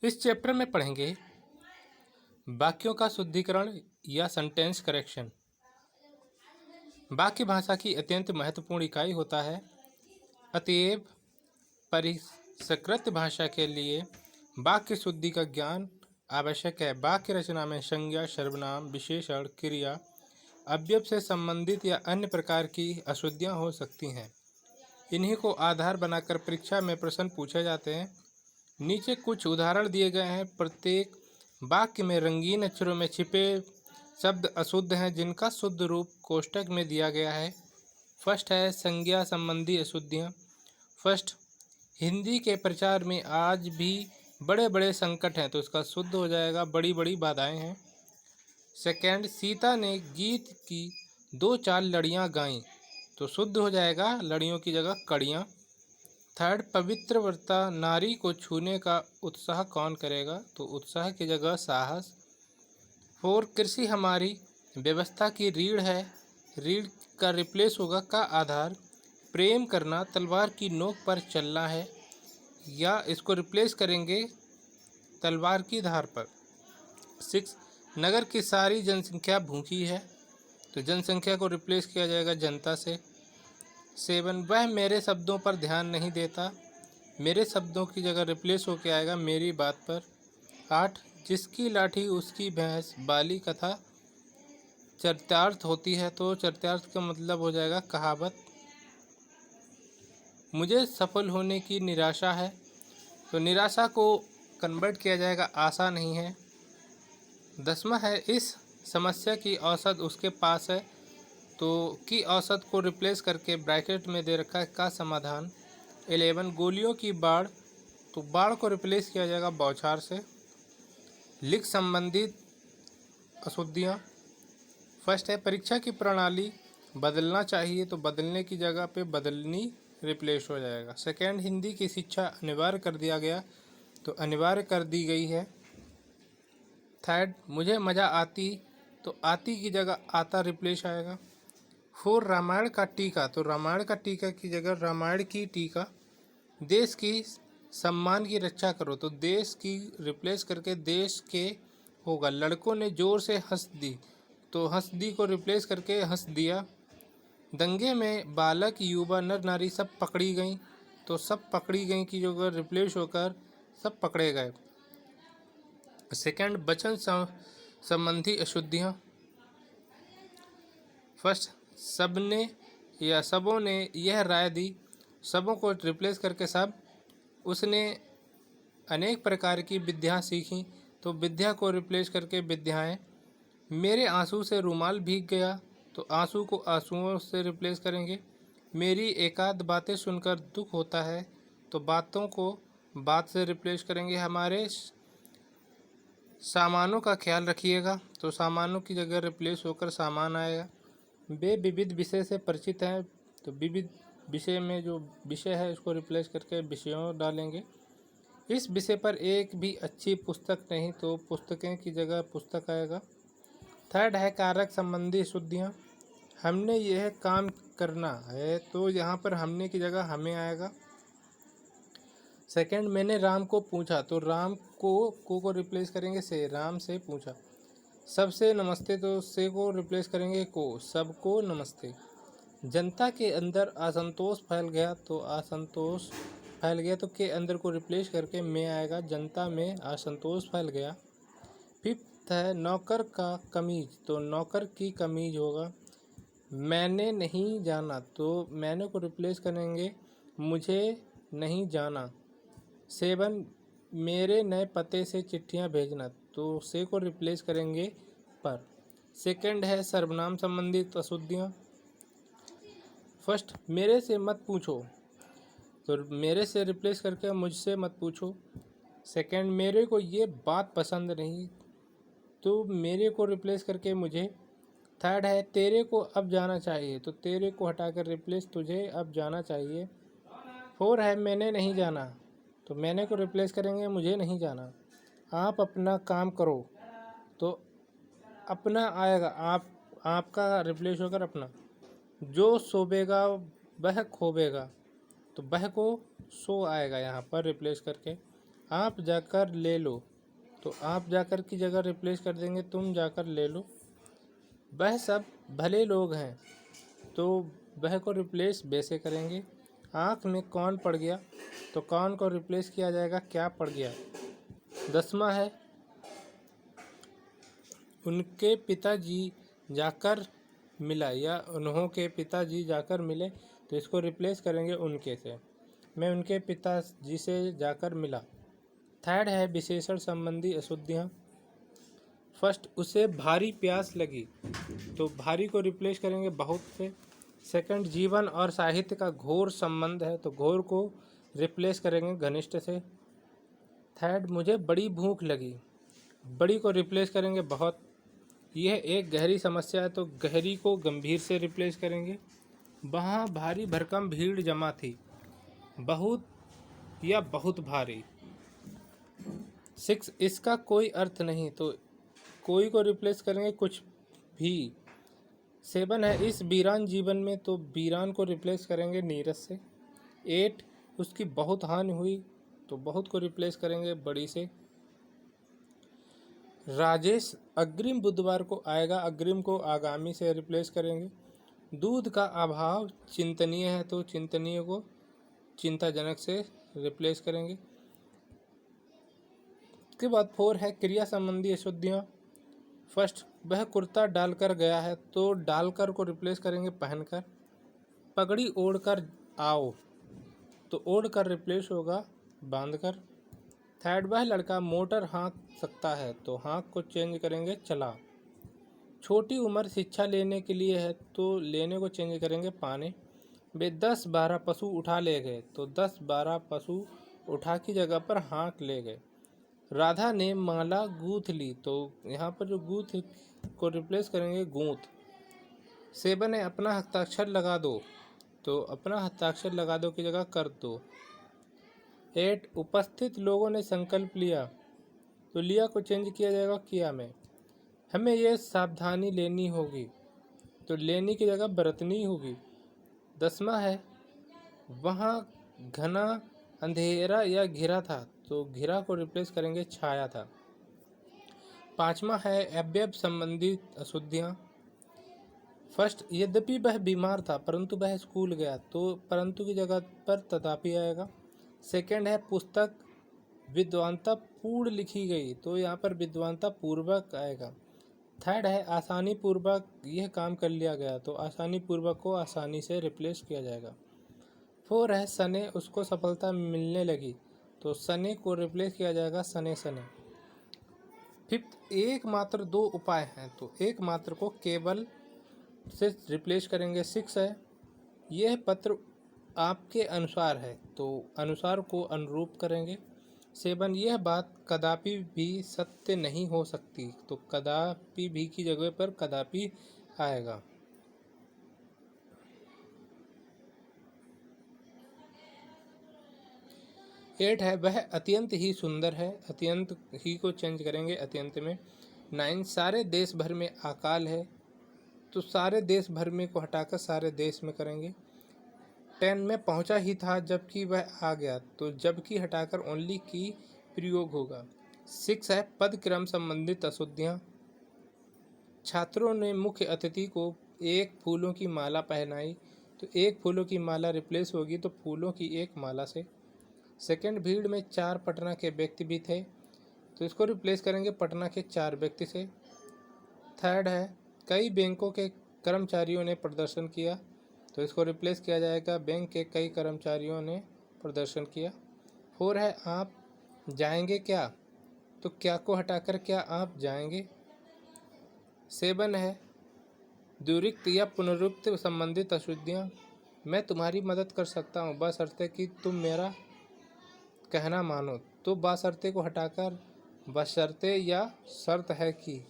इस चैप्टर में पढ़ेंगे वाक्यों का शुद्धिकरण या सेंटेंस करेक्शन। वाक्य भाषा की अत्यंत महत्वपूर्ण इकाई होता है, अतएव परिष्कृत भाषा के लिए वाक्य शुद्धि का ज्ञान आवश्यक है। वाक्य रचना में संज्ञा, सर्वनाम, विशेषण, क्रिया, अवयव से संबंधित या अन्य प्रकार की अशुद्धियाँ हो सकती हैं। इन्हीं को आधार बनाकर परीक्षा में प्रश्न पूछे जाते हैं। नीचे कुछ उदाहरण दिए गए हैं। प्रत्येक वाक्य में रंगीन अक्षरों में छिपे शब्द अशुद्ध हैं, जिनका शुद्ध रूप कोष्ठक में दिया गया है। फर्स्ट है संज्ञा संबंधी अशुद्धियाँ। फर्स्ट, हिंदी के प्रचार में आज भी बड़े बड़े संकट हैं, तो इसका शुद्ध हो जाएगा बड़ी बड़ी बाधाएं हैं। सेकंड, सीता ने गीत की 2-4 लड़ियाँ गाईं, तो शुद्ध हो जाएगा लड़ियों की जगह कड़ियाँ। थर्ड, पवित्र व्रता नारी को छूने का उत्साह कौन करेगा, तो उत्साह की जगह साहस। फोर, कृषि हमारी व्यवस्था की रीढ़ है, रीढ़ का रिप्लेस होगा का आधार। प्रेम करना तलवार की नोक पर चलना है, या इसको रिप्लेस करेंगे तलवार की धार पर। 6, नगर की सारी जनसंख्या भूखी है, तो जनसंख्या को रिप्लेस किया जाएगा जनता से। 7, वह मेरे शब्दों पर ध्यान नहीं देता, मेरे शब्दों की जगह रिप्लेस होकर आएगा मेरी बात पर। 8, जिसकी लाठी उसकी भैंस बाली कथा चरितार्थ होती है, तो चरितार्थ का मतलब हो जाएगा कहावत। मुझे सफल होने की निराशा है, तो निराशा को कन्वर्ट किया जाएगा आशा नहीं है। 10वां है इस समस्या की औसत उसके पास है, तो की औसत को रिप्लेस करके ब्रैकेट में दे रखा है का समाधान। 11, गोलियों की बाढ़, तो बाढ़ को रिप्लेस किया जाएगा बौछार से। लिख संबंधित अशुद्धियाँ। फर्स्ट है परीक्षा की प्रणाली बदलना चाहिए, तो बदलने की जगह पे बदलनी रिप्लेस हो जाएगा। सेकंड, हिंदी की शिक्षा अनिवार्य कर दिया गया, तो अनिवार्य कर दी गई है। थर्ड, मुझे मज़ा आती, तो आती की जगह आता रिप्लेस आएगा। 4, रामायण का टीका, तो रामायण का टीका की जगह रामायण की टीका। देश की सम्मान की रक्षा करो, तो देश की रिप्लेस करके देश के होगा। लड़कों ने जोर से हंस दी, तो हंस दी को रिप्लेस करके हंस दिया। दंगे में बालक युवा नर नारी सब पकड़ी गईं, तो सब पकड़ी गईं की जगह रिप्लेस होकर सब पकड़े गए। सेकंड, वचन संबंधी अशुद्धियाँ। फर्स्ट, सबने या सबों ने यह राय दी, सबों को रिप्लेस करके सब। उसने अनेक प्रकार की विद्या सीखी, तो विद्या को रिप्लेस करके विद्याएं। मेरे आंसू से रुमाल भीग गया, तो आंसू को आंसुओं से रिप्लेस करेंगे। मेरी एकाध बातें सुनकर दुख होता है, तो बातों को बात से रिप्लेस करेंगे। हमारे सामानों का ख्याल रखिएगा, तो सामानों की जगह रिप्लेस होकर सामान आएगा। वे विविध विषय से परिचित हैं, तो विविध विषय में जो विषय है उसको रिप्लेस करके विषयों डालेंगे। इस विषय पर एक भी अच्छी पुस्तक नहीं, तो पुस्तकें की जगह पुस्तक आएगा। थर्ड है कारक संबंधी शुद्धियाँ। हमने यह काम करना है, तो यहाँ पर हमने की जगह हमें आएगा। सेकंड, मैंने राम को पूछा, तो राम को रिप्लेस करेंगे से, राम से पूछा। सबसे नमस्ते, तो से को रिप्लेस करेंगे को, सबको नमस्ते। जनता के अंदर असंतोष फैल गया, तो असंतोष फैल गया तो के अंदर को रिप्लेस करके में आएगा, जनता में असंतोष फैल गया। फिफ्थ है नौकर का कमीज, तो नौकर की कमीज होगा। मैंने नहीं जाना, तो मैंने को रिप्लेस करेंगे मुझे नहीं जाना। 7, मेरे नए पते से चिट्ठियां भेजना, तो से को रिप्लेस करेंगे पर। सेकंड है सर्वनाम संबंधित अशुद्धियाँ। फर्स्ट, मेरे से मत पूछो, तो मेरे से रिप्लेस करके मुझसे मत पूछो। सेकंड, मेरे को ये बात पसंद नहीं, तो मेरे को रिप्लेस करके मुझे। थर्ड है तेरे को अब जाना चाहिए, तो तेरे को हटाकर रिप्लेस तुझे अब जाना चाहिए। 4 है मैंने नहीं जाना, तो मैंने को रिप्लेस करेंगे मुझे नहीं जाना। आप अपना काम करो, तो अपना आएगा, आपका रिप्लेस होकर अपना। जो सोबेगा वह खोबेगा, तो वह को सो आएगा यहाँ पर रिप्लेस करके। आप जाकर ले लो, तो आप जाकर की जगह रिप्लेस कर देंगे तुम जाकर ले लो। वह सब भले लोग हैं, तो वह को रिप्लेस बे से करेंगे। आँख में कौन पड़ गया, तो कौन को रिप्लेस किया जाएगा क्या पड़ गया। 10वां है उनके पिताजी जाकर मिला, या उन्हों के पिताजी जाकर मिले, तो इसको रिप्लेस करेंगे उनके से। मैं उनके पिताजी से जाकर मिला। थर्ड है विशेषण संबंधी अशुद्धियाँ। फर्स्ट, उसे भारी प्यास लगी, तो भारी को रिप्लेस करेंगे बहुत से। सेकंड, जीवन और साहित्य का घोर संबंध है, तो घोर को रिप्लेस करेंगे घनिष्ठ से। थर्ड, मुझे बड़ी भूख लगी, बड़ी को रिप्लेस करेंगे बहुत। यह एक गहरी समस्या है, तो गहरी को गंभीर से रिप्लेस करेंगे। वहाँ भारी भरकम भीड़ जमा थी, बहुत या बहुत भारी। 6, इसका कोई अर्थ नहीं, तो कोई को रिप्लेस करेंगे कुछ भी। 7 है इस वीरान जीवन में, तो वीरान को रिप्लेस करेंगे नीरस से। 8, उसकी बहुत हानि हुई, तो बहुत को रिप्लेस करेंगे बड़ी से। राजेश अग्रिम बुधवार को आएगा, अग्रिम को आगामी से रिप्लेस करेंगे। दूध का अभाव चिंतनीय है, तो चिंतनीय को चिंताजनक से रिप्लेस करेंगे। उसके बाद 4 है क्रिया संबंधी अशुद्धियाँ। फर्स्ट, वह कुर्ता डालकर गया है, तो डालकर को रिप्लेस करेंगे पहनकर। पगड़ी ओढ़कर आओ, तो ओढ़कर रिप्लेस होगा बांधकर। थर्ड, वह लड़का मोटर हाँक सकता है, तो हाँक को चेंज करेंगे चला। छोटी उम्र शिक्षा लेने के लिए है, तो लेने को चेंज करेंगे पाने। वे 10-12 पशु उठा ले गए, तो 10-12 पशु उठा की जगह पर हाँक ले गए। राधा ने माला गूंथ ली, तो यहाँ पर जो गूंथ को रिप्लेस करेंगे गूंथ। 7 है अपना हस्ताक्षर लगा दो, तो अपना हस्ताक्षर लगा दो की जगह कर दो। 8, उपस्थित लोगों ने संकल्प लिया, तो लिया को चेंज किया जाएगा किया में। हमें यह सावधानी लेनी होगी, तो लेनी की जगह बरतनी होगी। 10वां है वहाँ घना अंधेरा या घिरा था, तो घिरा को रिप्लेस करेंगे छाया था। 5वां है अवयव संबंधित अशुद्धियाँ। फर्स्ट, यद्यपि वह बीमार था परंतु वह स्कूल गया, तो परंतु की जगह पर तथापि आएगा। सेकंड है पुस्तक विद्वानता पूर्ण लिखी गई, तो यहाँ पर विद्वानता पूर्वक आएगा। थर्ड है आसानी पूर्वक यह काम कर लिया गया, तो आसानी पूर्वक को आसानी से रिप्लेस किया जाएगा। 4 है सने उसको सफलता मिलने लगी, तो सने को रिप्लेस किया जाएगा सने सने। 5, एकमात्र 2 उपाय हैं, तो एकमात्र को केवल से रिप्लेस करेंगे। 6 है यह पत्र आपके अनुसार है, तो अनुसार को अनुरूप करेंगे। 7, यह बात कदापि भी सत्य नहीं हो सकती, तो कदापि भी की जगह पर कदापि आएगा। 8 है वह अत्यंत ही सुंदर है, अत्यंत ही को चेंज करेंगे अत्यंत में। 9, सारे देश भर में अकाल है, तो सारे देश भर में को हटाकर सारे देश में करेंगे। 10 में पहुंचा ही था जबकि वह आ गया, तो जबकि हटाकर ओनली की प्रयोग होगा। 6 है पद क्रम संबंधित अशुद्धियाँ। छात्रों ने मुख्य अतिथि को एक फूलों की माला पहनाई, तो एक फूलों की माला रिप्लेस होगी तो फूलों की एक माला से। सेकंड, भीड़ में 4 पटना के व्यक्ति भी थे, तो इसको रिप्लेस करेंगे पटना के 4 व्यक्ति से। थर्ड है कई बैंकों के कर्मचारियों ने प्रदर्शन किया, तो इसको रिप्लेस किया जाएगा बैंक के कई कर्मचारियों ने प्रदर्शन किया। 4 है आप जाएंगे क्या, तो क्या को हटाकर क्या आप जाएंगे। 7 है द्विरुक्त या पुनरुक्त संबंधित अशुद्धियाँ। मैं तुम्हारी मदद कर सकता हूँ बशर्ते कि तुम मेरा कहना मानो, तो बशर्ते को हटाकर बशर्ते या शर्त है कि।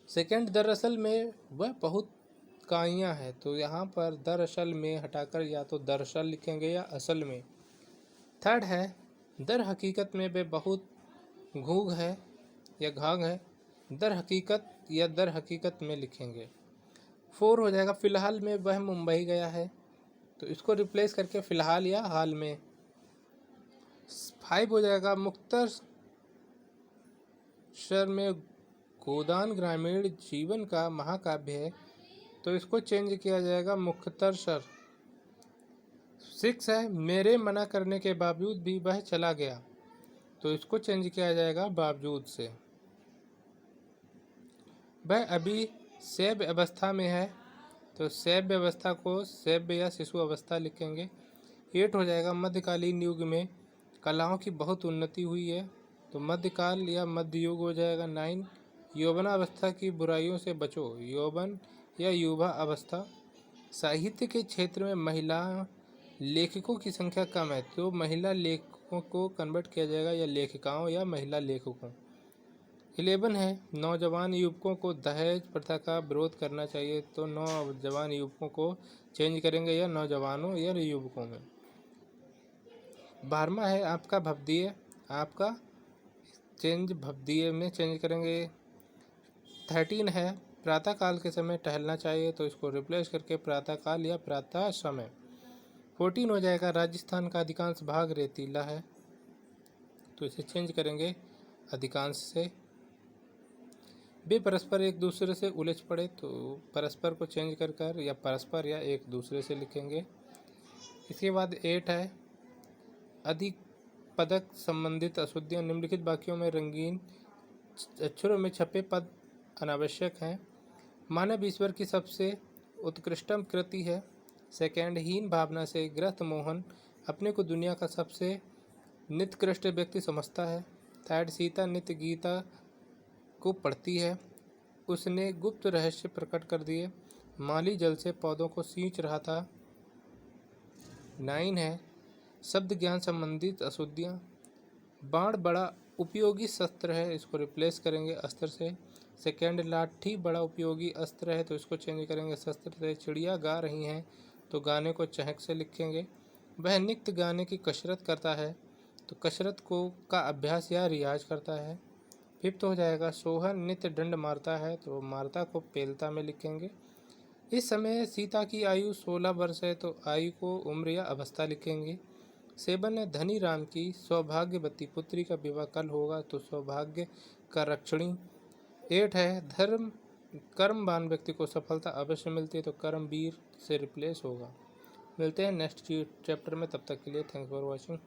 सेकंड, दरअसल में वह बहुत काइयाँ है, तो यहाँ पर दरअसल में हटाकर या तो दरअसल लिखेंगे या असल में। थर्ड है दर हकीकत में वे बहुत घूघ है या घाघ है, दर हकीकत या दर हकीकत में लिखेंगे। 4 हो जाएगा फ़िलहाल में वह मुंबई गया है, तो इसको रिप्लेस करके फ़िलहाल या हाल में। 5 हो जाएगा मुक्तर शर में गोदान ग्रामीण जीवन का महाकाव्य है, तो इसको चेंज किया जाएगा मुख्तर शर। 6 है मेरे मना करने के बावजूद भी वह चला गया, तो इसको चेंज किया जाएगा बावजूद से। वह अभी शैव अवस्था में है, तो शैव अवस्था को शैव या शिशु अवस्था लिखेंगे। 8 हो जाएगा मध्यकालीन युग में कलाओं की बहुत उन्नति हुई है, तो मध्यकाल या मध्य युग हो जाएगा। 9 यौवनावस्था की बुराइयों से बचो, यौवन या युवा अवस्था। साहित्य के क्षेत्र में महिला लेखकों की संख्या कम है, तो महिला लेखकों को कन्वर्ट किया जाएगा या लेखिकाओं या महिला लेखकों। 11 है नौजवान युवकों को दहेज प्रथा का विरोध करना चाहिए, तो नौजवान युवकों को चेंज करेंगे या नौजवानों या युवकों में। 12वां है आपका भवदीय, आपका चेंज भवदीय में चेंज करेंगे। 13 है प्रातःकाल के समय टहलना चाहिए, तो इसको रिप्लेस करके प्रातःकाल या प्रातः समय। 14 हो जाएगा राजस्थान का अधिकांश भाग रेतीला है, तो इसे चेंज करेंगे अधिकांश से। वे परस्पर एक दूसरे से उलझ पड़े, तो परस्पर को चेंज कर या परस्पर या एक दूसरे से लिखेंगे। इसके बाद 8 है अधिक पदक संबंधित अशुद्धियाँ। निम्नलिखित वाक्यों में रंगीन अक्षरों में छपे पद अनावश्यक हैं। मानव ईश्वर की सबसे उत्कृष्टम कृति है। सेकंड हीन भावना से ग्रस्त मोहन अपने को दुनिया का सबसे निकृष्ट व्यक्ति समझता है। थर्ड सीता नित्य गीता को पढ़ती है, उसने गुप्त रहस्य प्रकट कर दिए। माली जल से पौधों को सींच रहा था। 9 है शब्द ज्ञान संबंधित अशुद्धियाँ। बाण बड़ा उपयोगी शस्त्र है, इसको रिप्लेस करेंगे अस्त्र से। सेकेंड लाठी बड़ा उपयोगी अस्त्र है, तो इसको चेंज करेंगे शस्त्र से। चिड़िया गा रही हैं, तो गाने को चहक से लिखेंगे। वह नित्य गाने की कसरत करता है, तो कसरत को का अभ्यास या रियाज करता है। 5 हो जाएगा सोहन नित्य दंड मारता है, तो मारता को पेलता में लिखेंगे। इस समय सीता की आयु 16 वर्ष है, तो आयु को उम्र या अवस्था लिखेंगे। 7 है धनी राम की सौभाग्यवती पुत्री का विवाह कल होगा, तो सौभाग्य का रक्षणी। 8 है धर्म कर्मवान व्यक्ति को सफलता अवश्य मिलती है, तो कर्मवीर से रिप्लेस होगा। मिलते हैं नेक्स्ट चैप्टर में, तब तक के लिए थैंक्स फॉर वॉचिंग।